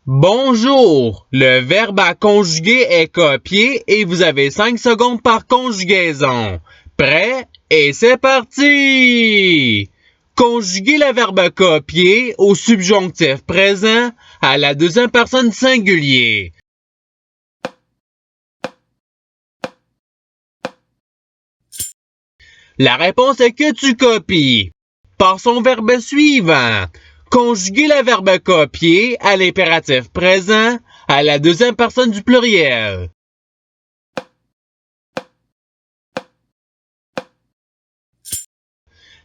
Bonjour, le verbe à conjuguer est copié et vous avez 5 secondes par conjugaison. Prêt? Et c'est parti! Conjuguez le verbe copier au subjonctif présent à la deuxième personne singulier. La réponse est que tu copies. Passons au verbe suivant. Conjuguez le verbe copier à l'impératif présent à la deuxième personne du pluriel.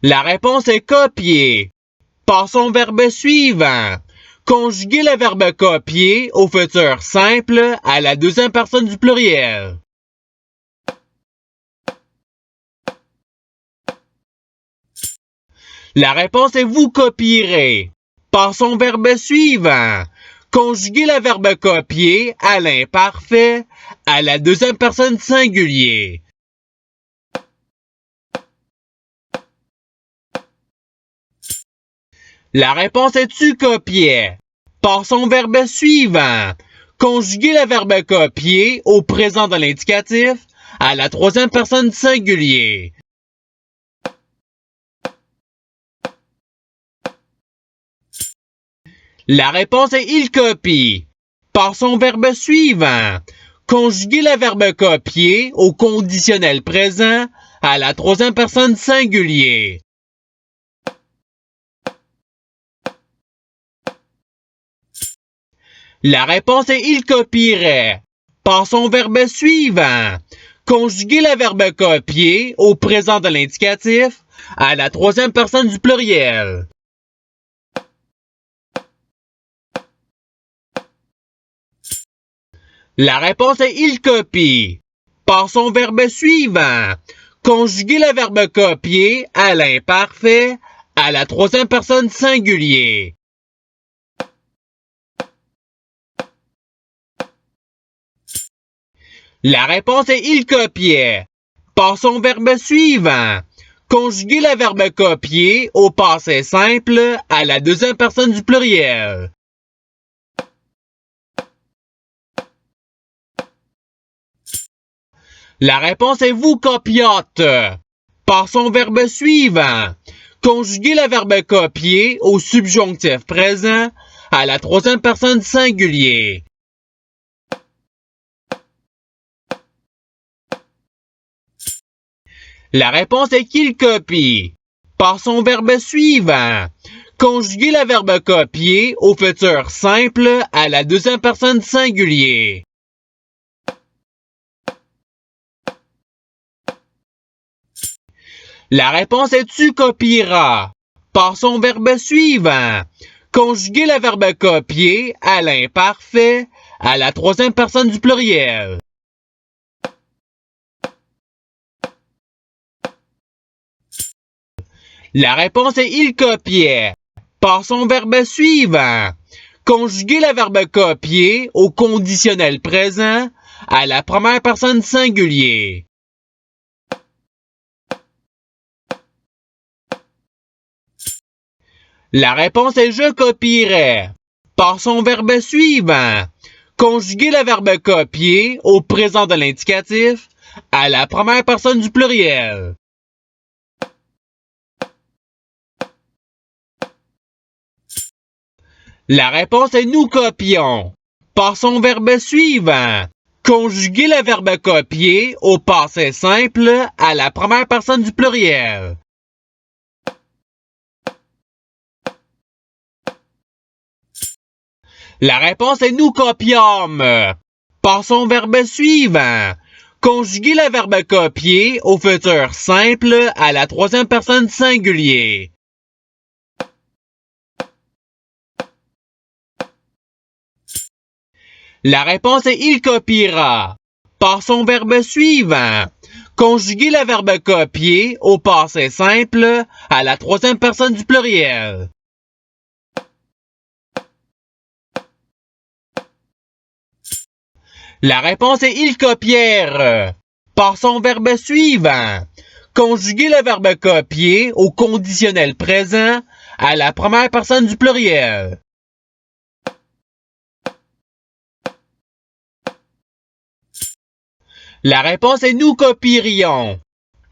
La réponse est copier. Passons au verbe suivant. Conjuguez le verbe copier au futur simple à la deuxième personne du pluriel. La réponse est vous copierez. Passons au verbe suivant. Conjuguez le verbe copier à l'imparfait à la deuxième personne singulier. La réponse est tu copiais. Passons au verbe suivant. Conjuguez le verbe copier au présent de l'indicatif à la troisième personne singulier. La réponse est il copie. Passons au verbe suivant. Conjuguez le verbe copier au conditionnel présent à la troisième personne singulier. La réponse est il copierait. Passons au verbe suivant. Conjuguez le verbe copier au présent de l'indicatif à la troisième personne du pluriel. La réponse est il copie. Passons au verbe suivant. Conjuguez le verbe copier à l'imparfait à la troisième personne singulier. La réponse est il copiait. Passons au verbe suivant. Conjuguez le verbe copier au passé simple à la deuxième personne du pluriel. La réponse est vous copiote. Passons au verbe suivant. Conjuguez le verbe copier au subjonctif présent à la troisième personne singulier. La réponse est qu'il copie. Passons au verbe suivant. Conjuguez le verbe copier au futur simple à la deuxième personne singulier. La réponse est tu copieras. Passons au verbe suivant. Conjuguez le verbe copier à l'imparfait à la troisième personne du pluriel. La réponse est il copiait. Passons au verbe suivant. Conjuguez le verbe copier au conditionnel présent à la première personne singulier. La réponse est je copierais. Passons au verbe suivant. Conjuguez le verbe copier au présent de l'indicatif à la première personne du pluriel. La réponse est nous copions. Passons au verbe suivant. Conjuguez le verbe copier au passé simple à la première personne du pluriel. La réponse est nous copiâmes. Passons au verbe suivant. Conjuguez le verbe copier au futur simple à la troisième personne singulier. La réponse est il copiera. Passons au verbe suivant. Conjuguez le verbe copier au passé simple à la troisième personne du pluriel. La réponse est il copièrent. Passons au verbe suivant. Conjuguez le verbe copier au conditionnel présent à la première personne du pluriel. La réponse est nous copierions.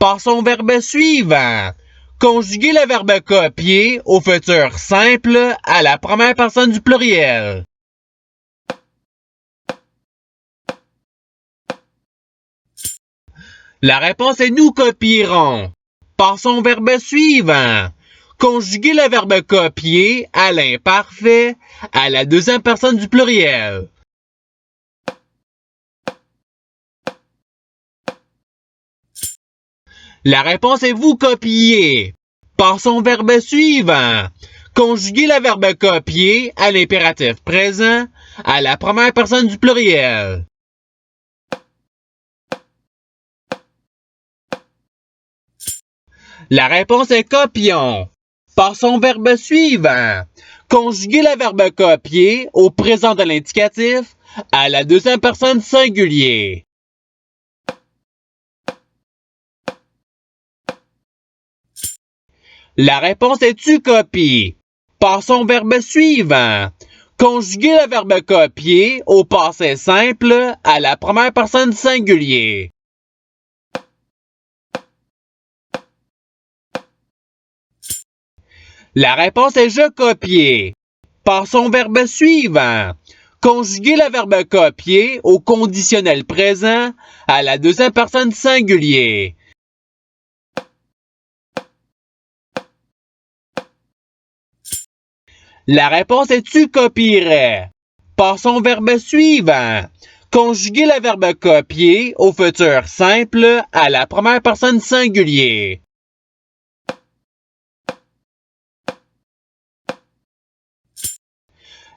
Passons au verbe suivant. Conjuguer le verbe copier au futur simple à la première personne du pluriel. La réponse est nous copierons. Passons au verbe suivant. Conjuguer le verbe copier à l'imparfait à la deuxième personne du pluriel. La réponse est vous copiez. Passons au verbe suivant. Conjuguer le verbe copier à l'impératif présent à la première personne du pluriel. La réponse est copions. Passons au verbe suivant. Conjuguer le verbe copier au présent de l'indicatif à la deuxième personne singulier. La réponse est tu copies. Passons au verbe suivant. Conjuguer le verbe copier au passé simple à la première personne singulier. La réponse est je copier. Passons au verbe suivant. Conjuguer le verbe copier au conditionnel présent à la deuxième personne singulier. La réponse est tu copierais. Passons au verbe suivant. Conjuguer le verbe copier au futur simple à la première personne singulier.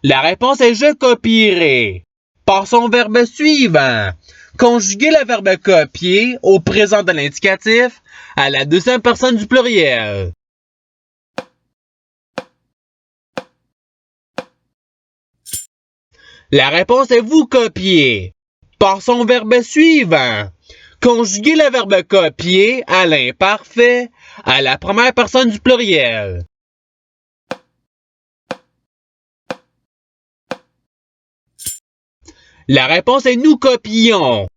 La réponse est je copierai. Passons au verbe suivant. Conjuguer le verbe copier au présent de l'indicatif à la deuxième personne du pluriel. La réponse est vous copiez. Passons au verbe suivant. Conjuguer le verbe copier à l'imparfait à la première personne du pluriel. La réponse est nous copions.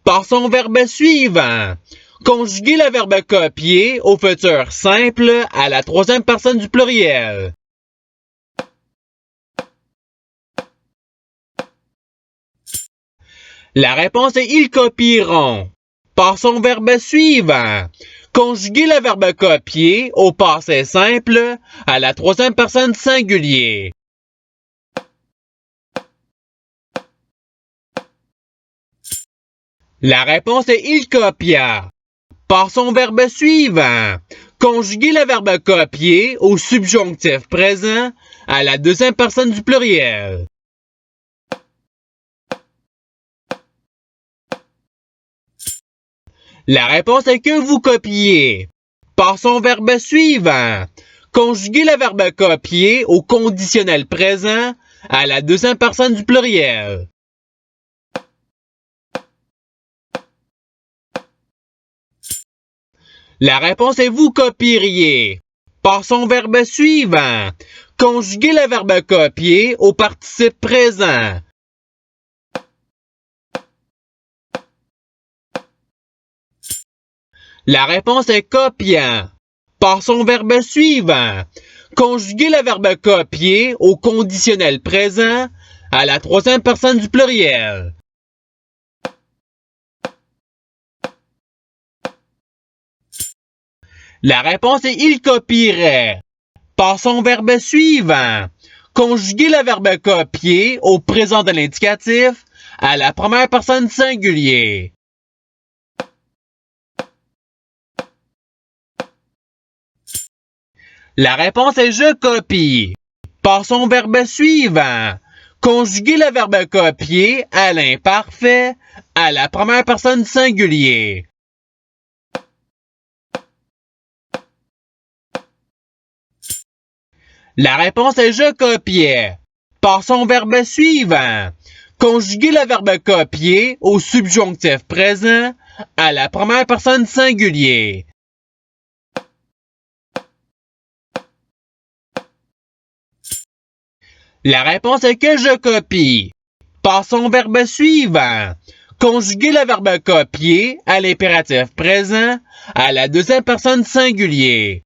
Passons au verbe suivant. Conjuguer le verbe copier au futur simple à la troisième personne du pluriel. La réponse est ils copieront. Passons au verbe suivant. Conjuguer le verbe copier au passé simple à la troisième personne singulier. La réponse est il copia. Passons au verbe suivant. Conjuguer le verbe copier au subjonctif présent à la deuxième personne du pluriel. La réponse est que vous copiez. Passons au verbe suivant. Conjuguer le verbe copier au conditionnel présent à la deuxième personne du pluriel. La réponse est vous copieriez. Passons au verbe suivant. Conjuguer le verbe copier au participe présent. La réponse est copiant. Passons au verbe suivant. Conjuguer le verbe copier au conditionnel présent à la troisième personne du pluriel. La réponse est il copierait. Passons au verbe suivant. Conjuguer le verbe copier au présent de l'indicatif à la première personne singulier. La réponse est je copie. Passons au verbe suivant. Conjuguer le verbe copier à l'imparfait à la première personne singulier. La réponse est je copiais. Passons au verbe suivant. Conjuguer le verbe copier au subjonctif présent à la première personne singulier. La réponse est que je copie. Passons au verbe suivant. Conjuguer le verbe copier à l'impératif présent à la deuxième personne singulier.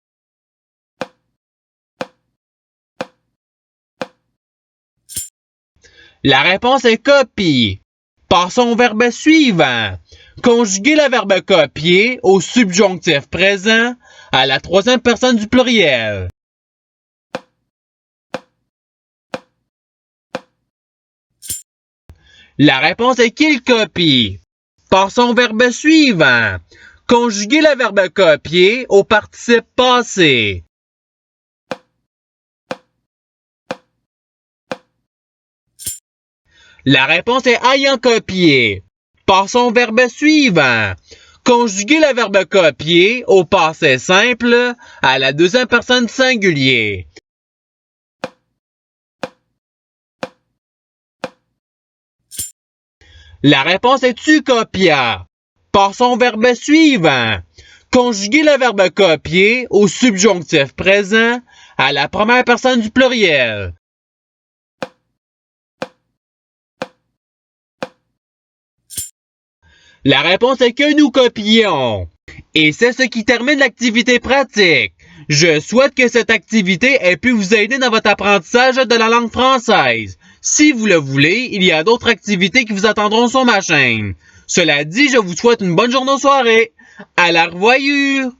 La réponse est copie. Passons au verbe suivant. Conjuguer le verbe copier au subjonctif présent à la troisième personne du pluriel. La réponse est qu'il copie. Passons au verbe suivant. Conjuguer le verbe copier au participe passé. La réponse est ayant copié. Passons au verbe suivant. Conjuguer le verbe copier au passé simple à la deuxième personne singulier. La réponse est tu copia. Passons au verbe suivant. Conjuguer le verbe copier au subjonctif présent à la première personne du pluriel. La réponse est que nous copions. Et c'est ce qui termine l'activité pratique. Je souhaite que cette activité ait pu vous aider dans votre apprentissage de la langue française. Si vous le voulez, il y a d'autres activités qui vous attendront sur ma chaîne. Cela dit, je vous souhaite une bonne journée ou soirée. À la revoyure!